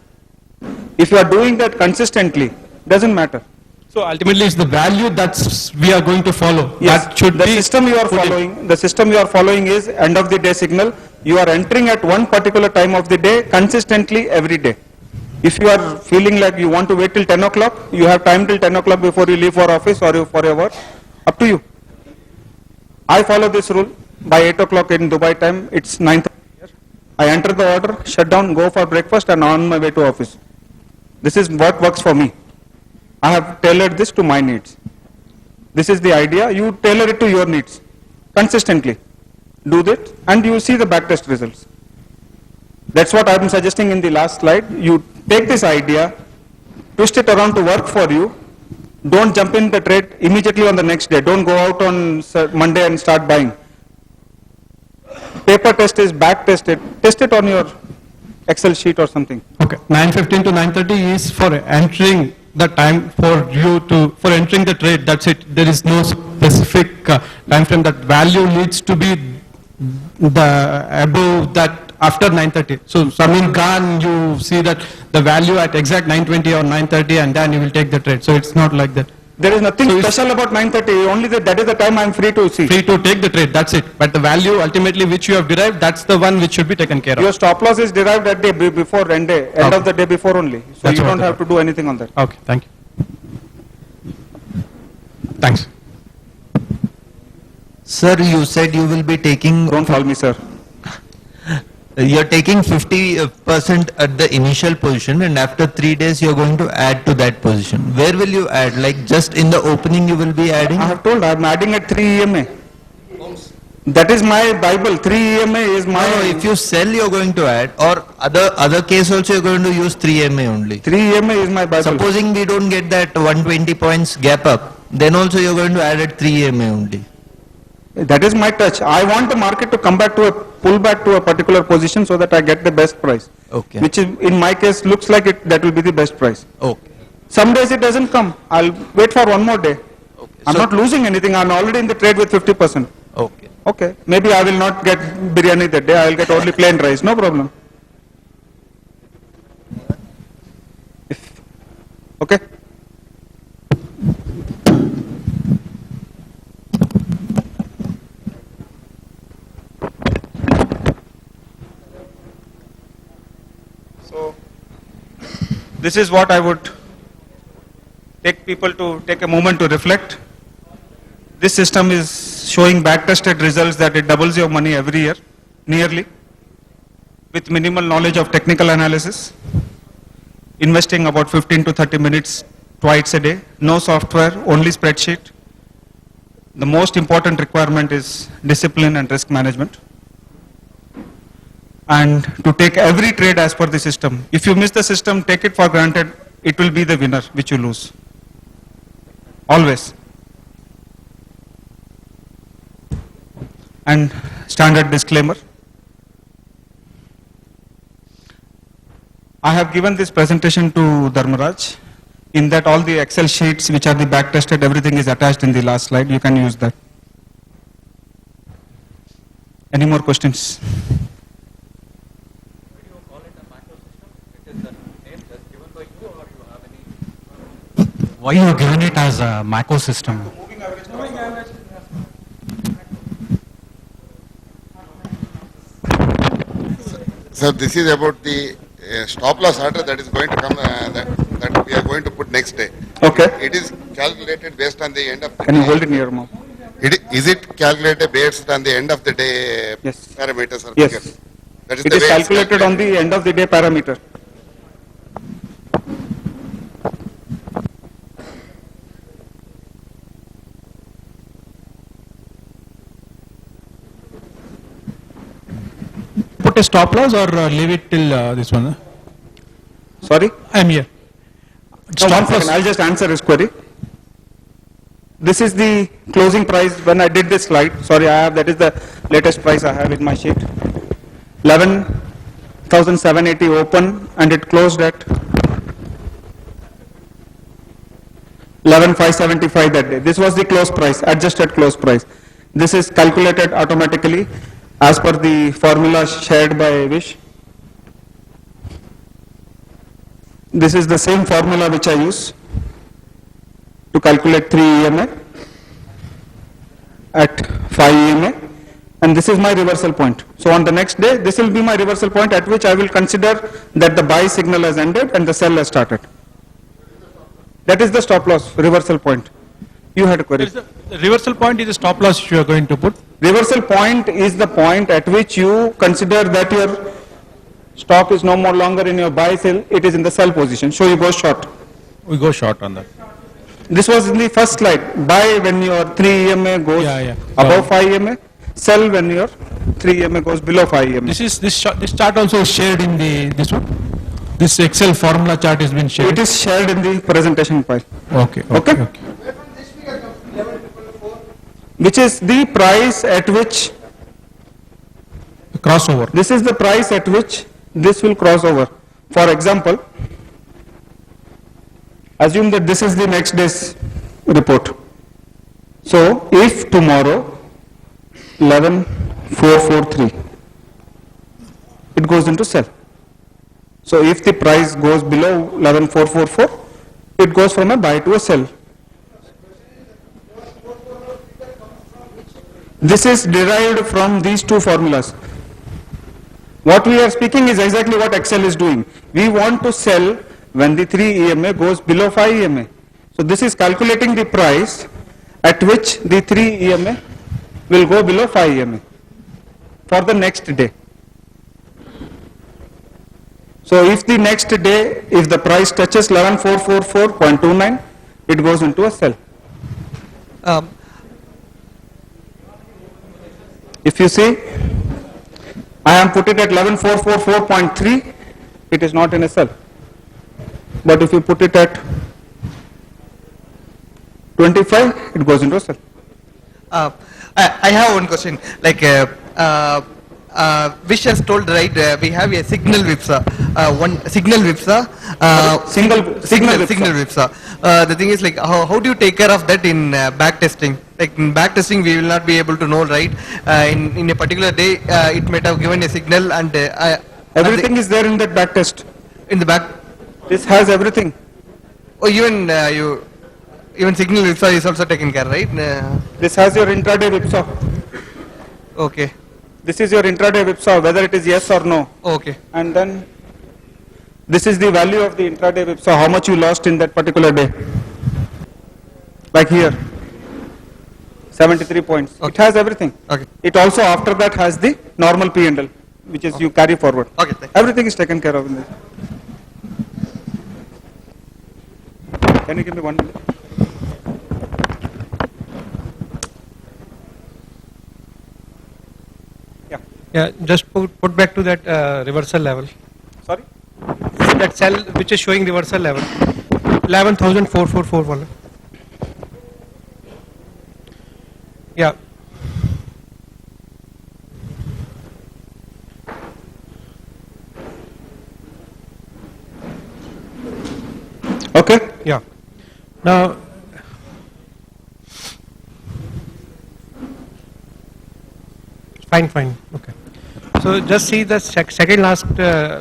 If you are doing that consistently, doesn't matter. So ultimately, it's the value that's we are going to follow. Yes, That should the be system you are put in. following. The system you are following is end of the day signal. You are entering at one particular time of the day consistently every day. If you are feeling like you want to wait till 10 o'clock, you have time till 10 o'clock before you leave for office or for your work. Up to you. I follow this rule. By 8 o'clock in Dubai time, it's 9:30 here. I enter the order, shut down, go for breakfast, and on my way to office. This is what works for me. I have tailored this to my needs. This is the idea. You tailor it to your needs consistently. Do that, and you see the backtest results. That's what I am suggesting in the last slide. You take this idea, twist it around to work for you. Don't jump in the trade immediately on the next day. Don't go out on Monday and start buying. Paper test is back tested. Test it on your Excel sheet or something. Okay, 9:15 to 9:30 is for entering the time for you to, for entering the trade, that's it. There is no specific time frame. That value needs to be the above that after 9:30. So Samin Khan, you see that the value at exact 9:20 or 9:30 and then you will take the trade. So it's not like that. There is nothing So it's- special about 9:30, only that is the time I am free to see. Free to take the trade, that's it. But the value ultimately which you have derived, that's the one which should be taken care of. Your stop loss is derived at day before end day, end of Okay. the day before only. So That's you what don't the- have to do anything on that. Okay, thank you. Thanks. Sir, you said you will be taking, Don't call me sir. you're taking 50% at the initial position, and after 3 days you're going to add to that position. Where will you add? Like just in the opening you will be adding? I have told I am adding at 3 EMA. That is my Bible. 3 EMA is my. No, if you sell you're going to add, or other case also you're going to use 3MA only. 3 EMA is my Bible. Supposing we don't get that 120 points gap up, then also you're going to add at 3MA only. That is my touch. I want the market to come back to a pull back to a particular position so that I get the best price. Okay. Which is, in my case, looks like it, that will be the best price. Okay. Some days it doesn't come. I'll wait for one more day. Okay. I'm So- not losing anything. I'm already in the trade with 50%. Okay. Okay. Maybe I will not get biryani that day. I will get only plain rice. No problem. Okay. So, this is what I would take people to take a moment to reflect. This system is showing back-tested results that it doubles your money every year, nearly, with minimal knowledge of technical analysis, investing about 15 to 30 minutes twice a day, no software, only spreadsheet. The most important requirement is discipline and risk management. And to take every trade as per the system. If you miss the system, take it for granted, it will be the winner which you lose. Always. And standard disclaimer. I have given this presentation to Dharmaraj. In that all the Excel sheets which are the back tested, everything is attached in the last slide. You can use that. Any more questions? Why you have given it as a macro system? Sir, this is about the stop loss order that is going to come, that we are going to put next day. Okay. It is calculated based on the end of the Can you day. hold it near your mouth? Is it calculated based on the end of the day Yes. parameters or Yes. figures? That is It the is way it's calculated on the end of the day parameter. Put a stop loss or leave it till this one? Sorry? I'm here. No, one second, I'll just answer his query. This is the closing price when I did this slide. Sorry, that is the latest price I have in my sheet. 11,780 open and it closed at 11,575 that day. This was the close price, adjusted close price. This is calculated automatically as per the formula shared by Vish. This is the same formula which I use to calculate 3 EMA at 5 EMA, and this is my reversal point. So on the next day, this will be my reversal point at which I will consider that the buy signal has ended and the sell has started. That is the stop loss reversal point. You had a query. The reversal point is the stop loss you are going to put. Reversal point is the point at which you consider that your stock is no more longer in your buy sell, it is in the sell position, so you go short. We go short on that. This was in the first slide. Buy when your 3 EMA goes above 5 EMA, sell when your 3 EMA goes below 5 EMA. This chart also is shared in this one. This Excel formula chart has been shared. It is shared in the presentation file. Okay. Okay. Which is the price at which crossover. This is the price at which this will cross over. For example, assume that this is the next day's report. So if tomorrow 11,443, it goes into sell. So if the price goes below 11,444, it goes from a buy to a sell. This is derived from these two formulas. What we are speaking is exactly what Excel is doing. We want to sell when the 3 EMA goes below 5 EMA. So this is calculating the price at which the 3 EMA will go below 5 EMA for the next day. So if the next day, if the price touches 11,444.29, it goes into a sell. If you see, I am put it at 11,444.3, it is not in a sell. But if you put it at 25, it goes into a sell. I have one question. Like Vish has told, right? We have a signal whipsa. One signal whipsa. Signal whipsa. The thing is, like, how do you take care of that in back testing? Like in back testing, we will not be able to know, right? In a particular day, it might have given a signal, and everything is there in that back test. In the back, this has everything. Oh, even signal whipsa is also taken care, right? This has your intraday whipsaw. Okay. This is your intraday whipsaw, whether it is yes or no. Okay. And then this is the value of the intraday whipsaw, how much you lost in that particular day. Like here, 73 points. Okay. It has everything. Okay. It also after that has the normal P&L, which is you carry forward. Okay. Everything is taken care of in this. Can you give me 1 minute? Yeah, just put back to that reversal level. Sorry? That cell which is showing reversal level, 11,444. Yeah. Okay. Yeah. Now, fine. Okay. So just see the second last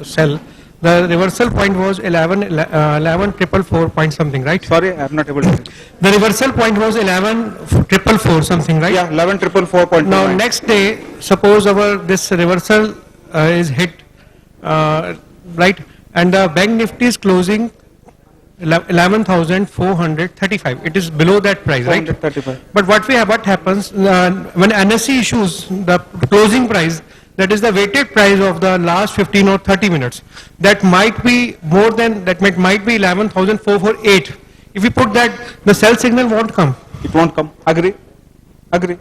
cell. The reversal point was 11,444 point something, right? Sorry, I am not able to. The reversal point was 11,444 something, right? Yeah, 11,444.29. Now next day, suppose this reversal is hit, right, and the bank nifty is closing 11,435. It is below that price, right? 435. But what happens when NSE issues the closing price, that is the weighted price of the last 15 or 30 minutes, that might be more than that, might be 11,448. If you put that, the sell signal won't come. It won't come. Agree. So,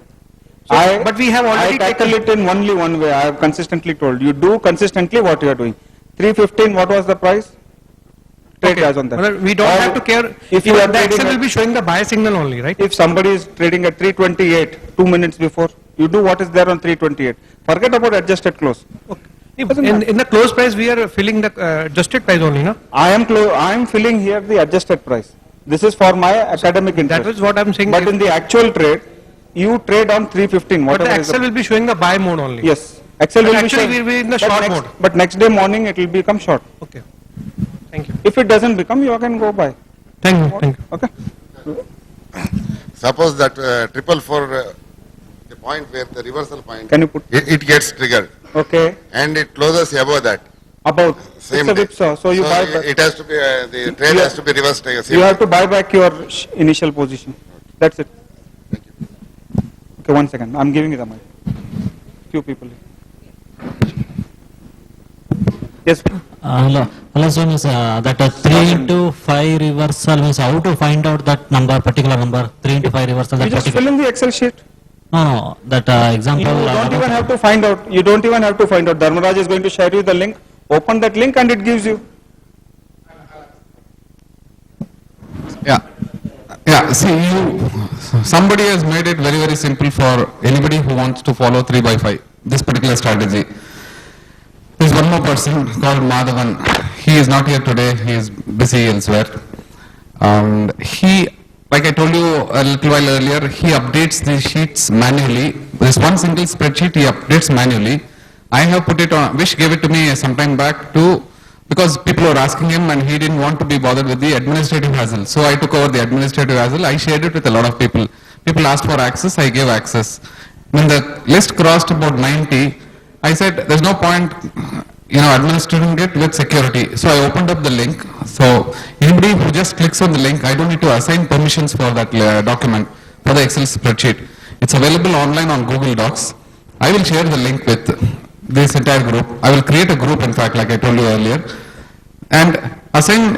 but we have already taken it in only one way. I have consistently told you do consistently what you are doing. 315. What was the price? Trade as on that. Well, we don't have to care. If you are the Excel will be showing the buy signal only, right? If somebody is trading at 328 2 minutes before, you do what is there on 328. Forget about adjusted close. Okay. In the close price, we are filling the adjusted price only, no? I am filling here the adjusted price. This is for my academic interest. That is what I am saying. But in the actual trade, you trade on 315. But the Excel will be showing the buy mode only. Yes. Excel will actually be will be in the short mode. But next day morning it will become short. Okay. Thank you. If it doesn't become, you can go buy. Thank you. Okay. Suppose that 444, the point where the reversal point, can you put it gets triggered. Okay. And it closes above that. About same it's a whipsaw, so you buy back. It has to be the trade has to be reversed. You have to buy back your initial position. That's it. Thank you. Okay, 1 second. I'm giving you the mic. Few people. Yes. Hello, sir. Miss, that 3 into 5 reversal means how to find out that number, particular number, 3 into 5 reversal. You That just fill in the Excel sheet. No, that example. You don't even have to find out. You don't even have to find out. Dharmaraj is going to share you the link. Open that link and it gives you. Yeah, see, somebody has made it very, very simple for anybody who wants to follow 3 by 5, this particular strategy. There's one more person called Madhavan. He is not here today. He is busy elsewhere. And he, like I told you a little while earlier, he updates the sheets manually. This one single spreadsheet he updates manually. I have put it on, Vish gave it to me some time back to, because people were asking him and he didn't want to be bothered with the administrative hassle. So I took over the administrative hassle. I shared it with a lot of people. People asked for access, I gave access. When the list crossed about 90, I said there's no point, administering it with security. So I opened up the link. So anybody who just clicks on the link, I don't need to assign permissions for that document, for the Excel spreadsheet. It's available online on Google Docs. I will share the link with this entire group. I will create a group, in fact, like I told you earlier, and assign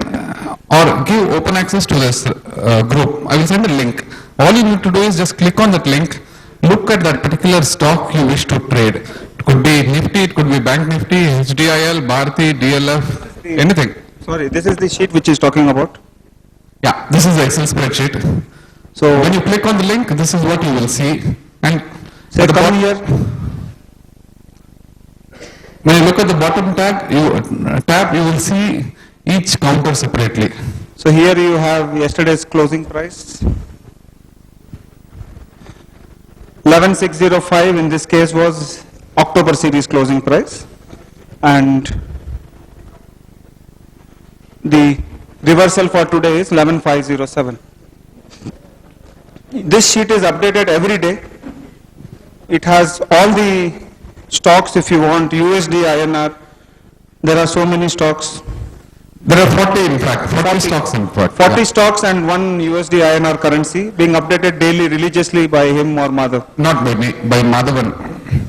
or give open access to this group. I will send a link. All you need to do is just click on that link, look at that particular stock you wish to trade. It could be Nifty, it could be Bank Nifty, HDIL, Bharti, DLF, anything. Sorry, this is the sheet which is talking about. Yeah, this is the Excel spreadsheet. So when you click on the link, this is what you will see. And say come here. When you look at the bottom tab, you will see each counter separately. So here you have yesterday's closing price. 11,605 in this case was October series closing price, and the reversal for today is 11,507. This sheet is updated every day. It has all the stocks if you want, USD, INR. There are so many stocks. There are 40 in fact, 40 stocks in fact. 40 stocks and one USD INR currency being updated daily religiously by him or Madhav. Not by me, by Madhavan.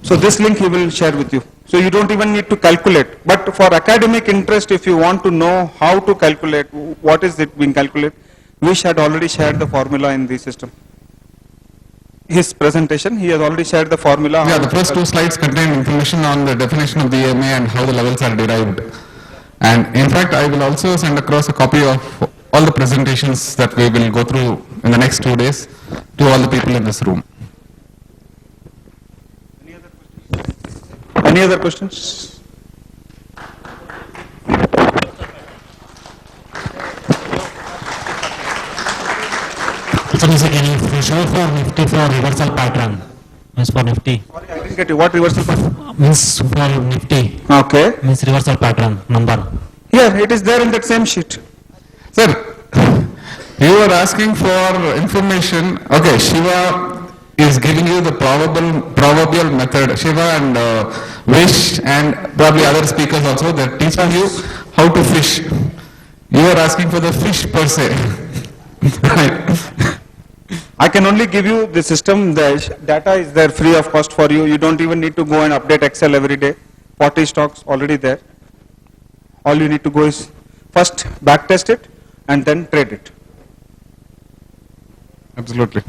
So this link he will share with you. So you don't even need to calculate. But for academic interest, if you want to know how to calculate, what is it being calculated, Vish had already shared the formula in the system. His presentation, he has already shared the formula. Yeah, the first two slides contain information on the definition of the EMA and how the levels are derived. And in fact, I will also send across a copy of all the presentations that we will go through in the next 2 days to all the people in this room. Any other questions? So, can you show for Nifty for reversal pattern? Means for Nifty. Sorry, I didn't get you. What reversal pattern? Means for Nifty. Okay. Means reversal pattern number. Here, it is there in that same sheet. Sir, you are asking for information. Okay, Shiva is giving you the proverbial method. Shiva and Vish and probably other speakers also, they are teaching you how to fish. You are asking for the fish per se. Right. I can only give you the system, the data is there free of cost for you. You don't even need to go and update Excel every day. 40 stocks already there. All you need to go is first back test it and then trade it. Absolutely.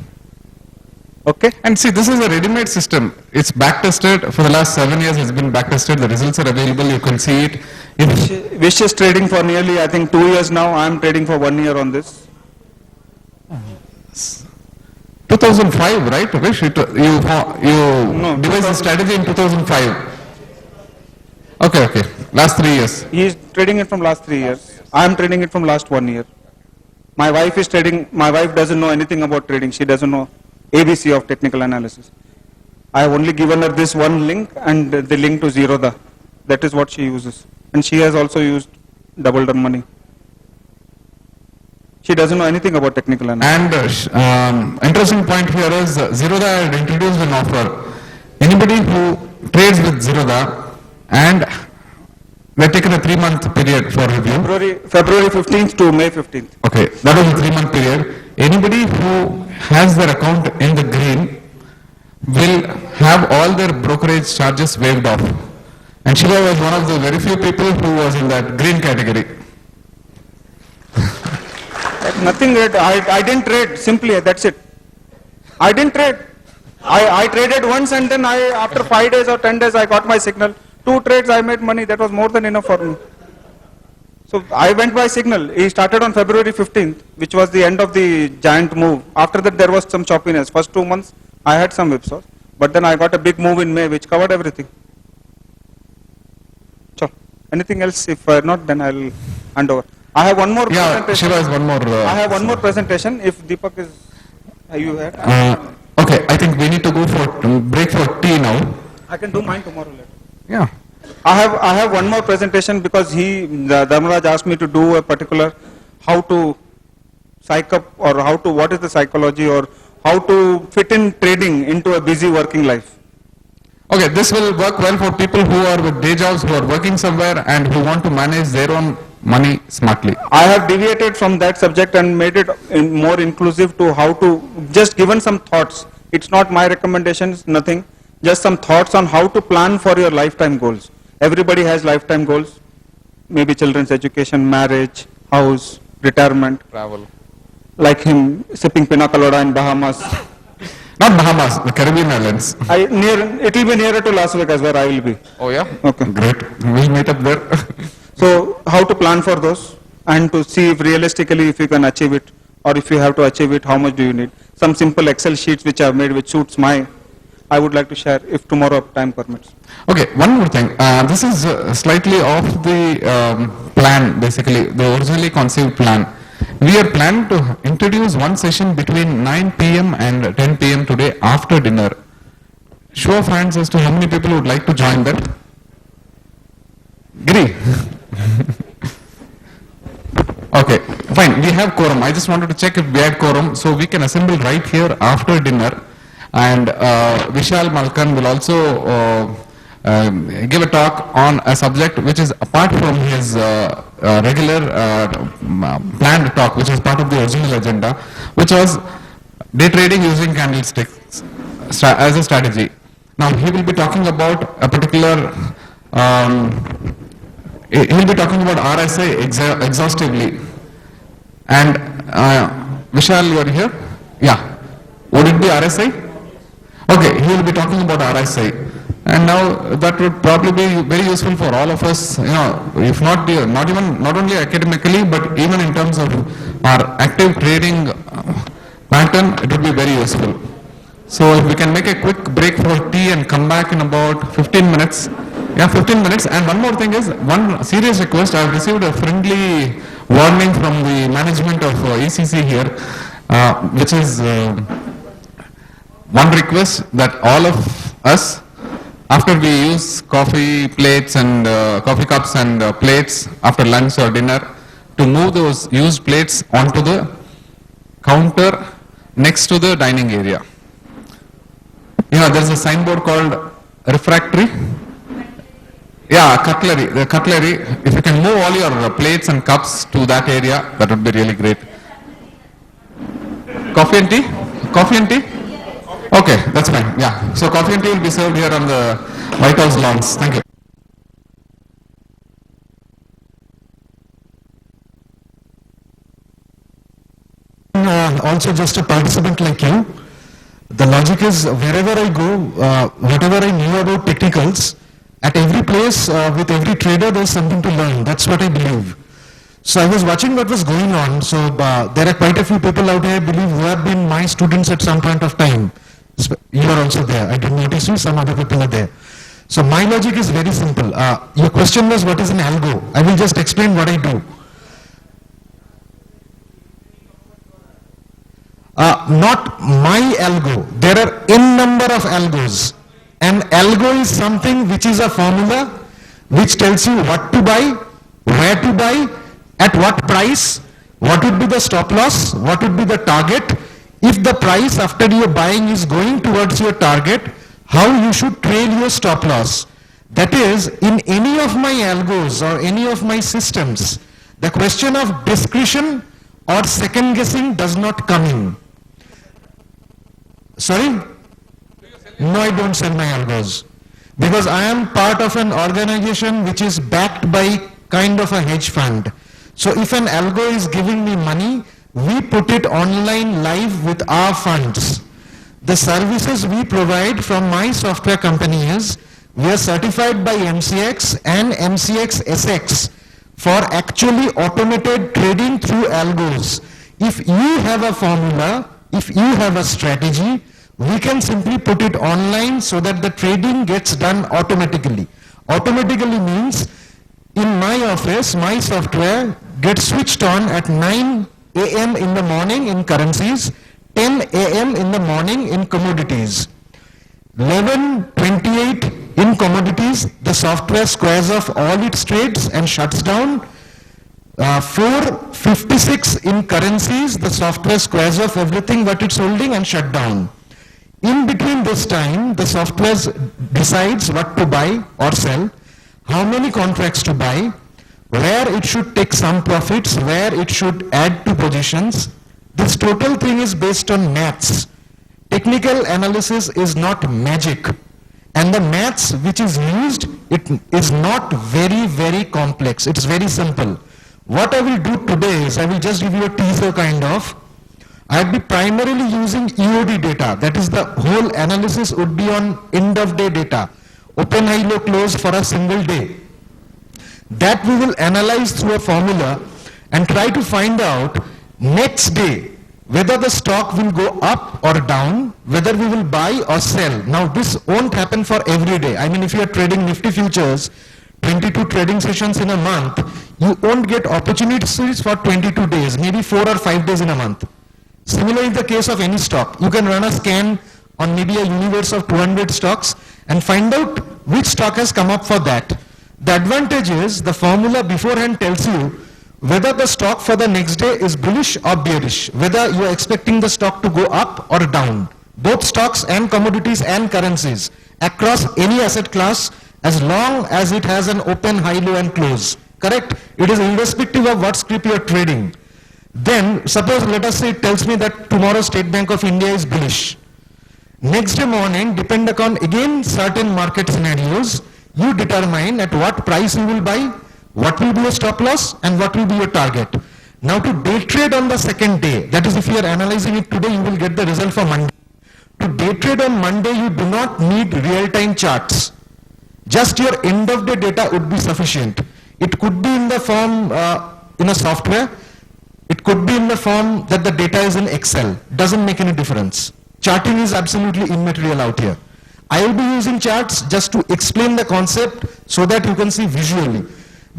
Okay. And see, this is a ready-made system. It's back-tested. For the last 7 years, it's been back-tested. The results are available. You can see it. Vish is trading for nearly, I think, 2 years now. I am trading for 1 year on this. 2005, right? Vish, you devised the strategy in 2005. Okay. Last 3 years. He is trading it from last 3 years. I am trading it from last 1 year. My wife is trading. My wife doesn't know anything about trading. She doesn't know ABC of technical analysis. I have only given her this one link and the link to Zerodha. That is what she uses. And she has also used double done money. She doesn't know anything about technical analysis. And interesting point here is Zerodha had introduced an offer. Anybody who trades with Zerodha and they're taken a 3-month period for review. February 15th to May 15th. Okay, that was a 3-month period. Anybody who has their account in the green will have all their brokerage charges waived off. And Shiva was one of the very few people who was in that green category. Nothing, I didn't trade, simply, that's it. I didn't trade. I traded once and then after 5 days or 10 days I got my signal. 2 trades I made money, that was more than enough for me. So I went by signal. He started on February 15th, which was the end of the giant move. After that there was some choppiness. First 2 months I had some whipsaws, but then I got a big move in May which covered everything. Anything else? If not, then I'll hand over. I have one more Yeah, presentation. Shiva has one more. I have one more presentation. If Deepak is, you had. Okay, I think we need to go for break for tea now. I can do mine tomorrow later. Yeah. I have one more presentation because Dharmaraj asked me to do a particular how to psych up or what is the psychology or how to fit in trading into a busy working life. Okay, this will work well for people who are with day jobs, who are working somewhere and who want to manage their own money smartly. I have deviated from that subject and made it more inclusive to how to, just given some thoughts. It's not my recommendations, nothing. Just some thoughts on how to plan for your lifetime goals. Everybody has lifetime goals. Maybe children's education, marriage, house, retirement. Travel. Like him sipping pina colada in Bahamas. Not Bahamas, the Caribbean Islands. It will be nearer to Las Vegas where I will be. Oh yeah? Okay. Great. We'll meet up there. So how to plan for those and to see if realistically if you can achieve it or if you have to achieve it, how much do you need? Some simple Excel sheets which I have made which suits I would like to share if tomorrow time permits. Okay, one more thing. This is slightly off the plan, basically, the originally conceived plan. We are planning to introduce one session between 9 p.m. and 10 p.m. today after dinner. Show of hands as to how many people would like to join that. Giri. Okay, fine. We have quorum. I just wanted to check if we had quorum, so we can assemble right here after dinner. And Vishal Malkan will also give a talk on a subject which is apart from his regular planned talk, which is part of the original agenda, which was day trading using candlesticks as a strategy. Now he will be talking about a particular, he will be talking about RSI exhaustively. And Vishal, you are here? Yeah. Would it be RSI? Okay, he will be talking about RSI. And now that would probably be very useful for all of us, if not only academically, but even in terms of our active trading pattern, it would be very useful. So if we can make a quick break for tea and come back in about 15 minutes. Yeah, 15 minutes. And one more thing is, one serious request. I have received a friendly warning from the management of ECC here, which is one request that all of us, after we use coffee plates and coffee cups and plates after lunch or dinner, to move those used plates onto the counter next to the dining area. There's a signboard called refractory. Yeah, cutlery. The cutlery. If you can move all your plates and cups to that area, that would be really great. Coffee and tea? Coffee and tea? Okay, that's fine. Yeah. So coffee and tea will be served here on the White House lawns. Thank you. Also just a participant like you. The logic is wherever I go, whatever I knew about technicals, at every place with every trader there's something to learn. That's what I believe. So I was watching what was going on. So there are quite a few people out here I believe who have been my students at some point of time. You are also there. I didn't notice you, some other people are there. So my logic is very simple. Your question was what is an algo? I will just explain what I do. Not my algo. There are n number of algos. An algo is something which is a formula which tells you what to buy, where to buy, at what price, what would be the stop loss, what would be the target. If the price after your buying is going towards your target, how you should trail your stop loss. That is, in any of my algos or any of my systems, the question of discretion or second guessing does not come in. Sorry? No, I don't sell my algos. Because I am part of an organization which is backed by kind of a hedge fund. So if an algo is giving me money, we put it online live with our funds. The services we provide from my software company is, we are certified by MCX and MCX SX for actually automated trading through algos. If you have a formula, if you have a strategy, we can simply put it online so that the trading gets done automatically. Automatically means in my office, my software gets switched on at 9 a.m. in the morning in currencies, 10 a.m. in the morning in commodities. 11:28 in commodities, the software squares off all its trades and shuts down. 4:56 in currencies, the software squares off everything what it's holding and shut down. In between this time, the software decides what to buy or sell, how many contracts to buy, where it should take some profits, where it should add to positions. This total thing is based on maths. Technical analysis is not magic. And the maths which is used, it is not very, very complex. It's very simple. What I will do today is, I will just give you a teaser kind of. I'd be primarily using EOD data. That is, the whole analysis would be on end of day data. Open, high, low, close for a single day. That we will analyze through a formula and try to find out next day whether the stock will go up or down, whether we will buy or sell. Now this won't happen for every day. I mean, if you are trading Nifty futures, 22 trading sessions in a month, you won't get opportunities for 22 days, maybe 4 or 5 days in a month. Similarly, in the case of any stock, you can run a scan on maybe a universe of 200 stocks and find out which stock has come up for that. The advantage is the formula beforehand tells you whether the stock for the next day is bullish or bearish, whether you are expecting the stock to go up or down, both stocks and commodities and currencies across any asset class, as long as it has an open, high, low and close. Correct? It is irrespective of what script you are trading. Then suppose, let us say, it tells me that tomorrow State Bank of India is bullish. Next day morning, depend upon again certain market scenarios, you determine at what price you will buy, what will be your stop loss and what will be your target. Now to day trade on the second day, that is, if you are analyzing it today, you will get the result for Monday. To day trade on Monday, you do not need real-time charts. Just your end of day data would be sufficient. It could be in the form in a software. It could be in the form that the data is in Excel. Doesn't make any difference. Charting is absolutely immaterial out here. I will be using charts just to explain the concept so that you can see visually.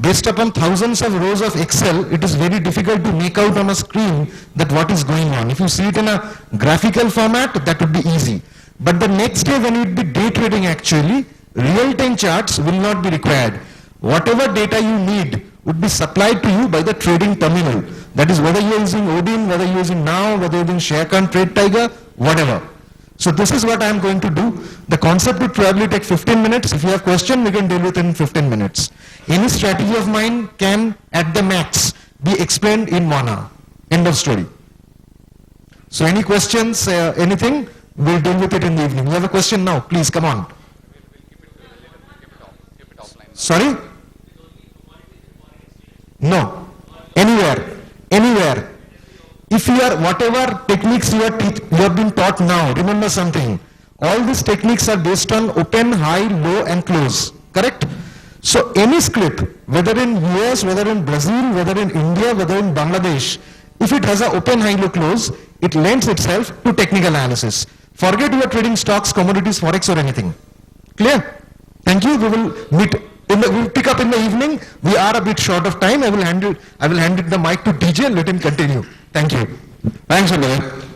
Based upon thousands of rows of Excel, it is very difficult to make out on a screen that what is going on. If you see it in a graphical format, that would be easy. But the next day when you would be day trading actually, real-time charts will not be required. Whatever data you need would be supplied to you by the trading terminal. That is, whether you are using Odin, whether you are using Now, whether you are using ShareCon, Trade Tiger, whatever. So this is what I am going to do. The concept would probably take 15 minutes. If you have question, we can deal with it in 15 minutes. Any strategy of mine can, at the max, be explained in 1 hour. End of story. So any questions, anything, we'll deal with it in the evening. You have a question now, please come on. Sorry? No. Anywhere. Anywhere. If you are, whatever techniques you have been taught now, remember something. All these techniques are based on open, high, low and close. Correct? So any script, whether in US, whether in Brazil, whether in India, whether in Bangladesh, if it has an open, high, low, close, it lends itself to technical analysis. Forget you are trading stocks, commodities, forex or anything. Clear? Thank you. We will meet. We'll pick up in the evening. We are a bit short of time. I will hand it the mic to DJ and let him continue. Thank you. Thanks, Abhay.